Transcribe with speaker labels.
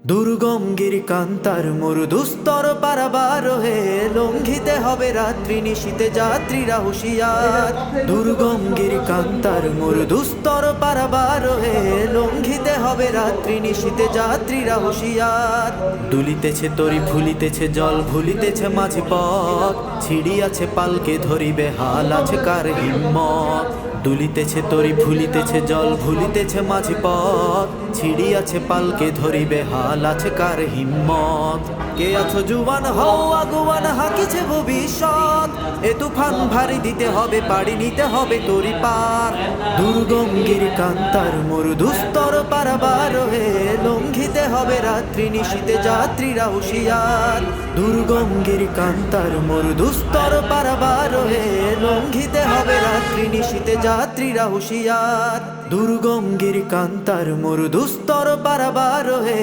Speaker 1: দুর্গম গিরিকান্তার মরু দুস্তর পারাবার হে, লঙ্ঘিতে হবে রাত্রি নিশীতে যাত্রীরা হুঁশিয়ার। দুর্গম গিরিকান্তার মরু দুস্তর পারাবার হে, লঙ্ঘিতে হবে রাত্রি নিশীতে যাত্রীরা হুঁশিয়ার। দুলিতেছে তরি ফুলিতেছে জল ভুলিতেছে মাঝি পথ, ছিড়িয়াছে পালকে ধরিবে হাল আছে কার হিম্মত। দুলিতেছে তরি ফুলিতেছে জল ভুলিতেছে মাঝি পথ, ছিড়িয়াছে পালকে ধরিবে হাল আছে কার হিম্মত। কে আছো জুয়ান হও আগুয়ান হাকিছে ভবিষ্যৎ, এ তুফান ভারী দিতে হবে পাড়ি নিতে হবে তরি পার। দুর্গম গিরিকান্তার মরু দুস্তর পারাবার হে, লঙ্ঘিতে হবে রাত্রি নিশীতে যাত্রীরা হুঁশিয়ার। দুর্গম গিরিকান্তার মরু দুস্তর পারাবার হে, লঙ্ঘিতে হবে রাত্রি নিশীতে যাত্রীরা হুঁশিয়ার। দুর্গম গিরিকান্তার মরু দুস্তর পারাবার হে।